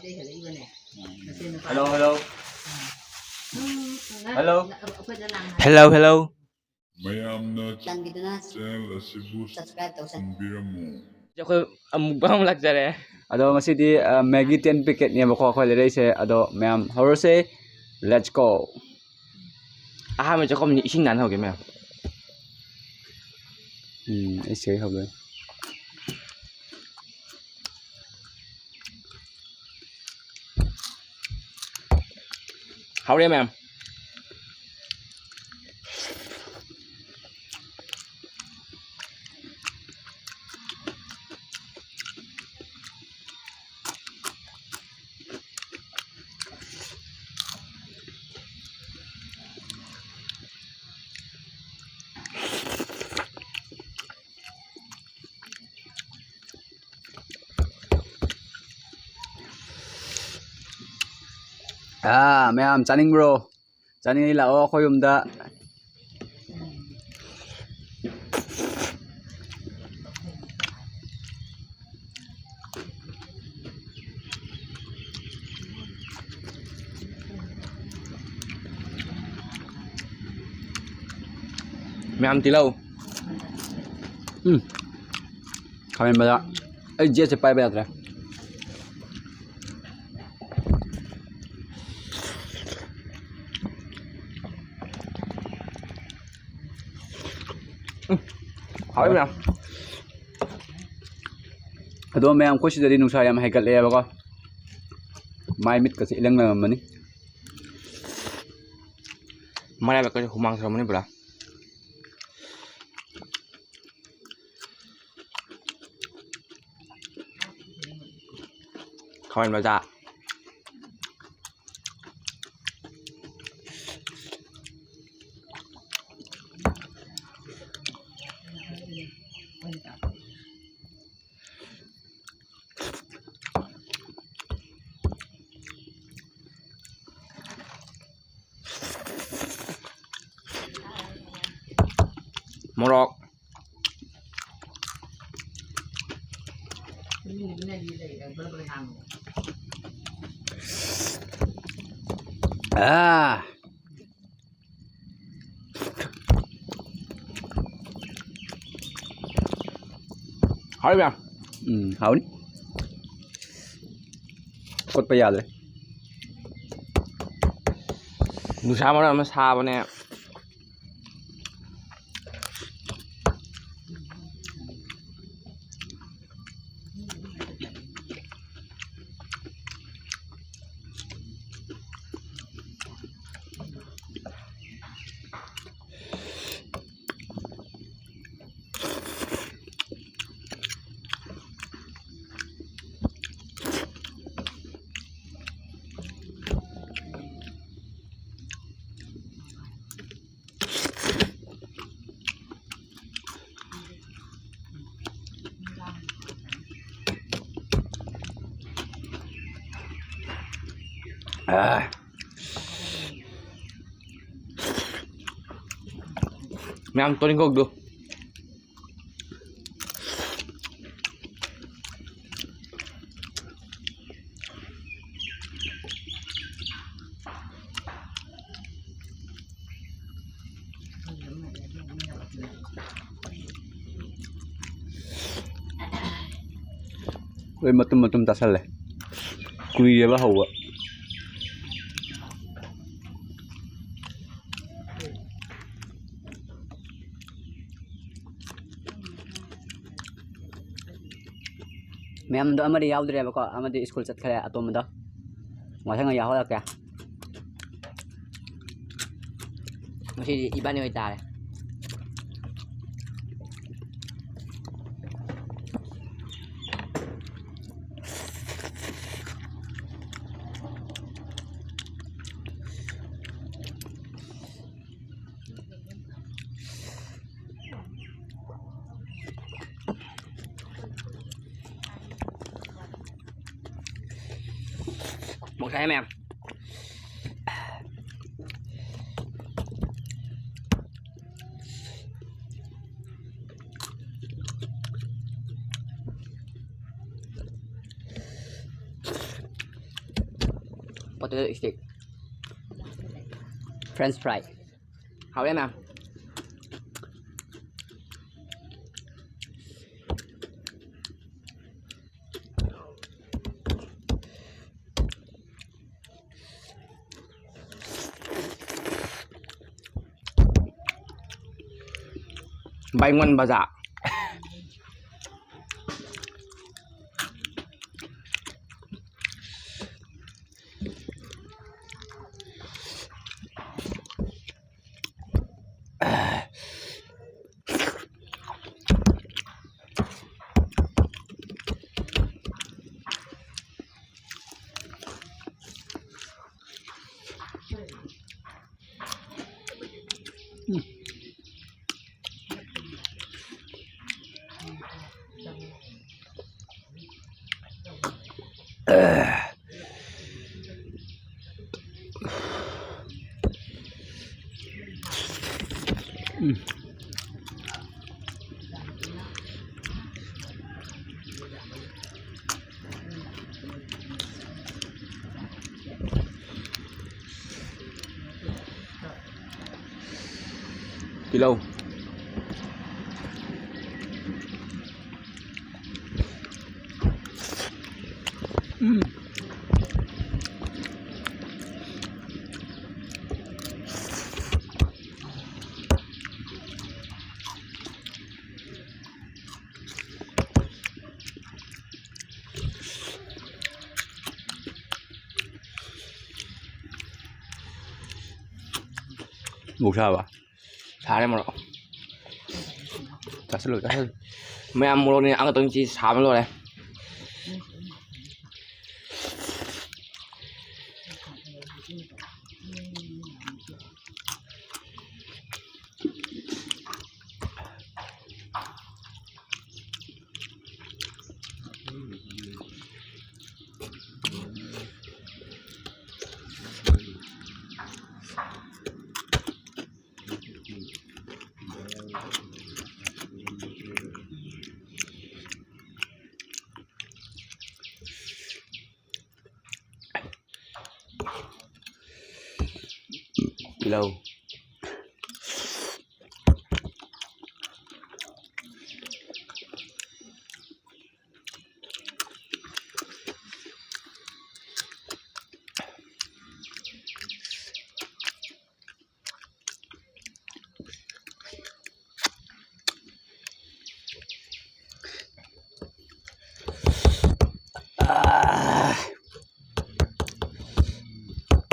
Hello, hello. Hello. Hello, hello. ꯃꯌꯥꯝꯅ ꯆꯥꯟꯕꯤꯗꯨꯅ ꯆꯦꯅꯦꯜ ꯑꯁꯤꯕꯨ subscribe ꯇꯧꯁꯟ ꯈꯪꯕꯤꯔꯝꯃꯨ ꯑꯩꯈꯣꯏ ꯑꯃꯨꯛ ꯂꯥꯛꯆꯔꯦ. ꯑꯗꯣ ꯉꯁꯤꯗꯤ ꯃꯦꯒꯤ 10 ꯄꯦꯀꯦꯠꯅꯦꯕꯀꯣ ꯑꯩꯈꯣꯏ ꯂꯩꯔꯛꯏꯁꯦ ꯑꯗꯣ ꯃꯌꯥꯝ ꯍꯧꯔꯁꯦ ꯂꯦꯠꯁ ꯒꯣ. ꯑꯍꯥꯟꯕ ꯆꯥꯛꯈꯨꯝꯅꯤ ꯏꯁꯤꯡ ꯅꯥꯟꯍꯧꯒꯦ ꯃꯌꯥꯝ. ꯑꯩ ꯁꯦ ꯍꯧꯔꯦ. ꯍꯧꯔꯦ ꯃꯌꯥꯝ. ꯃꯌꯥꯝ ꯆꯥꯅꯤꯡꯕ꯭ꯔꯣ? ꯆꯥꯅꯤꯡꯉꯤ ꯂꯥꯛꯑꯣ ꯑꯩꯈꯣꯏ ꯌꯨꯝꯗ. ꯃꯌꯥꯝ ꯇꯤꯜꯍꯧ. ꯈꯥꯃꯦꯟꯕꯗ ꯑꯩ ꯖꯦꯠꯁꯦ ꯄꯥꯏꯕ ꯌꯥꯗ꯭ꯔꯦ. ꯍꯧꯔꯦ ꯃꯌꯥꯝ. ꯑꯗꯣ ꯃꯌꯥꯝ ꯑꯩꯈꯣꯏ ꯁꯤꯗꯗꯤ ꯅꯨꯡꯁꯥ ꯌꯥꯝ ꯍꯩꯒꯠꯂꯛꯑꯦꯕꯀꯣ. ꯃꯥꯏ ꯃꯤꯠꯀꯁꯦ ꯏꯂꯪ ꯂꯪꯉꯝꯃꯅꯤ. ꯃꯔꯥꯏꯕꯛꯀꯁꯦ ꯍꯨꯃꯥꯡ ꯁꯧꯔꯝꯃꯅꯤ ꯄꯨꯔꯥ. ꯈꯥꯃꯦꯟ ꯃꯆꯥ. Morok. Hỏi mày. Hảo đi. Kotpa yadre. Nusa mo na masaba na. Mày ăn tôi không được. Ôi matum ta sale. Kui ba hawa. Ma'am do amadi yaudre ba ko amadi school chat khare atom da. Masang yaho la kya. Masih iba ni tare. Một cái em. potato stick French fry เขาได้ไหม ใบงอนบาจะกิโลบุกชาบะชาได้หมดหรอจัดสรุปจัดสรุปไม่เอาโมโลเนี่ยเอาตัวนี้ชาไม่รู้เลยกิโล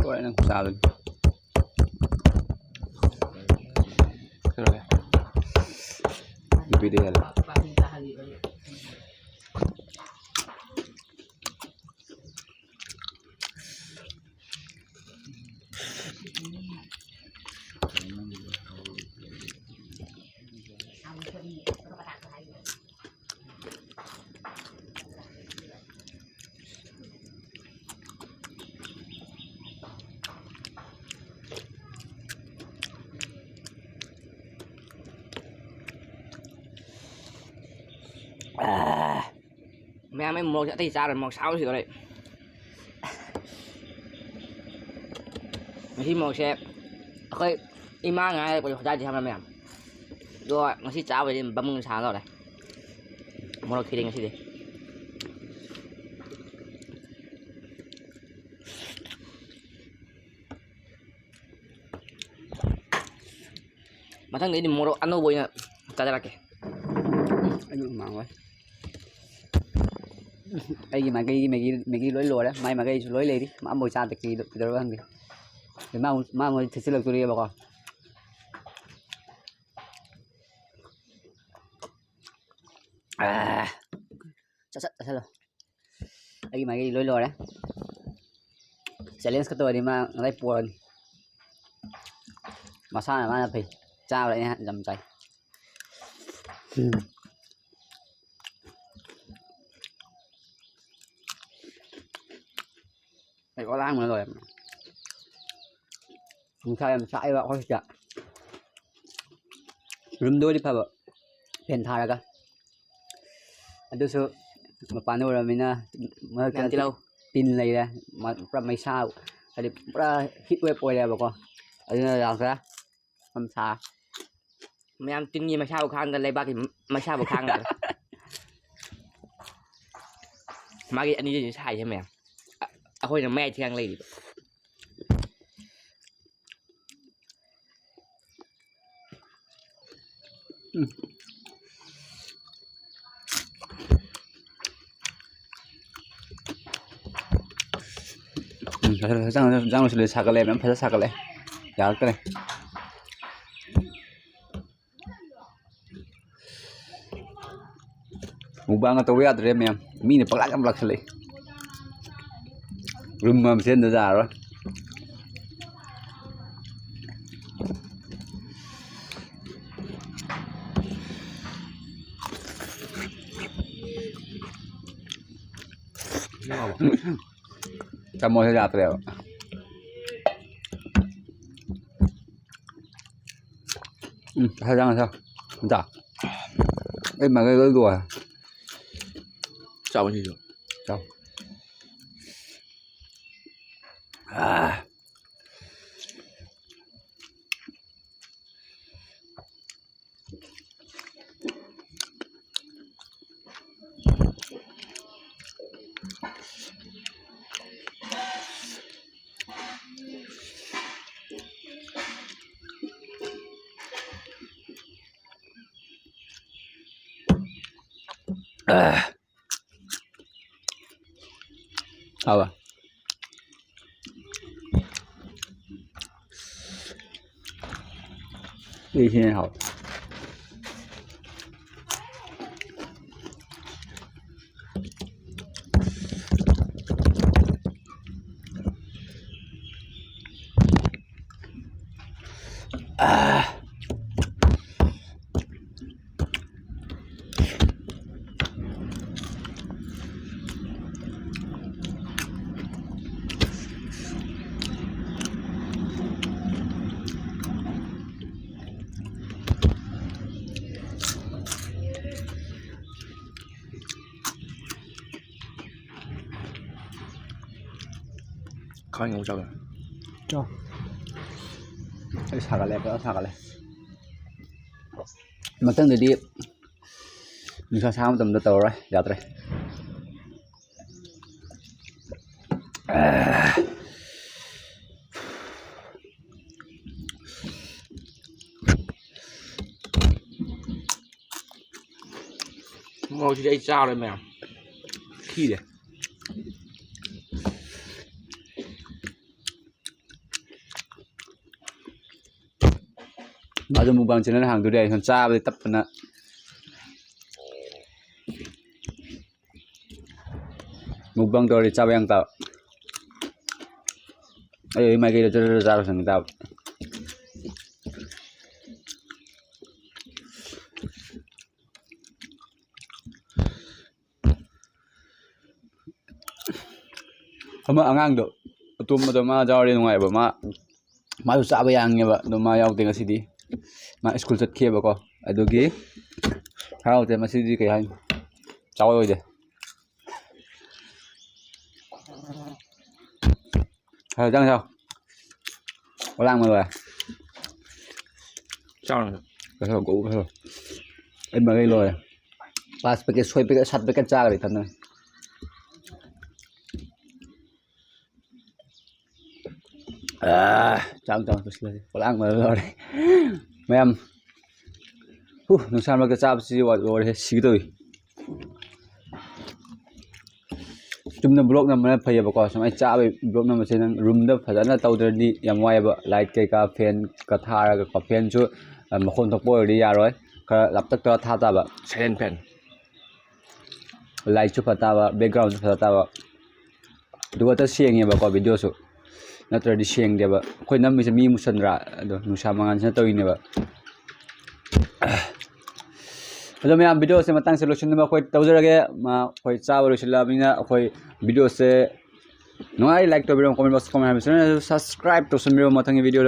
ตัวนั้นซาเลยlebih dia lah. mẹ mấy một sẽ tay ra rồi một sáu thì có đấy khi một sẽ khơi im mang ngay bây giờ ra thì làm mẹ rồi nó sẽ cháo về đi bấm ngân sáng rồi này một khi đi đi mà thằng đấy thì một ăn đâu bồi nè ta ra kìa anh mang quá ai gì mà cái lối lùa đó may mà cái lối lên đi mà mồi cha thì được đâu ăn đi thì mà thì sẽ được tôi đi bà con chắc rồi ai mà cái lối lùa đó challenge cái tôi đi mà lấy buồn mà sao là mà phải trao lại nha dầm tay phải có lang nữa rồi không sao em sai vào thôi chả room đôi đi phải vợ hiện thà ra ada so mapano ramin na ganti lâu tin lay ra mà mấy sao ꯍꯥꯏꯗꯤ ꯄꯨꯔꯥ hit wave ꯑꯣꯏꯔꯦꯕꯀꯣ ꯑꯗꯨꯅ ꯌꯥꯝꯈ꯭ꯔꯦ ꯌꯥꯝ ꯁꯥ ꯃꯌꯥꯝ ꯇꯤꯟꯒꯤ ꯃꯩꯁꯥꯕꯨ ꯈꯥꯡꯗ ꯂꯩꯕꯥꯛꯀꯤ ꯃꯩꯁꯥꯕꯨ ꯈꯥꯡꯗ꯭ꯔꯦ ꯃꯥꯒꯤ ꯑꯅꯤꯁꯤ ꯁꯥꯏꯁꯦ ꯃꯌꯥꯝ ꯑꯩꯈꯣꯏꯅ ꯃꯌꯥꯏ ꯊꯤꯒꯥꯡ ꯂꯩꯔꯤꯕ ꯍꯛꯆꯥꯡ ꯂꯣꯏꯁꯤꯜꯂꯦ ꯁꯥꯒꯠꯂꯦ ꯃꯌꯥꯝ ꯐꯖꯅ ꯁꯥꯒꯠꯂꯦ ꯌꯥꯔꯛꯇ꯭ꯔꯦ ꯃꯨꯛꯕꯥꯡꯒ ꯇꯧꯕ ꯌꯥꯗ꯭ꯔꯦ ꯃꯌꯥꯝ ꯃꯤꯅ ꯄꯪꯂꯥꯛ ꯌꯥꯝ ꯂꯥꯛꯁꯜꯂꯛꯏ ꯔꯨꯝ ꯑꯃ ꯁꯦꯟꯗ ꯌꯥꯔꯔꯣꯏ Estamos ya creo. Sao răng sao? Không chả. Ê mà cái đùa. Chào bao nhiêu? Chào. À. Apa? Đi xin học. Khói ngủ sao rồi? Cho. Cái 사갈래 거 사갈래. 맞던데디. 누가 사람 좀 더 떠오래. 야들래. Ngồi thì đây sao đây mèo? Khi đấy. Aja mukbang channel hang tu dia, cha beli tap na. Mukbang tu dia cha yang tau. Ayo mai kita tu cara sang tau. Ama angang do. Atum ma jaw ri ngai ba ma su cha ba yang nya ba do ma yaw te ngasidi. Ma school chat khia ba ko adugi hao te masidi kai han chaw oi de hao jang sao có lang mà rồi Sao rồi? cái hao cũ thôi em mà gây rồi pas pakai soy pakai sat pakai cha cái thằng này chang terus lagi có lang mà rồi mấy em nung san mà cái cha chỉ vào rồi xí tôi chúng nó blog nằm nó phải có xong ai cha về blog nằm trên room đó phải là tàu đó đi làm ngoài vậy light cái cà phê cà thà cái cà phê chứ mà không thọc bôi đi rồi cái lập tức đó thà ta vậy Silent pen. light chút phải ta vậy background chút phải ta vậy đúng là siêng như vậy có video số nó tới đi siêng đi vậy khối năm mình sẽ mi musan ra đó nung sa mangan sẽ tôi như vậy Hello ma'am, video se matang solution na khoi tawjarage ma khoi chawaru silabina khoi video se ngai like to video comment box comment subscribe to some video matang video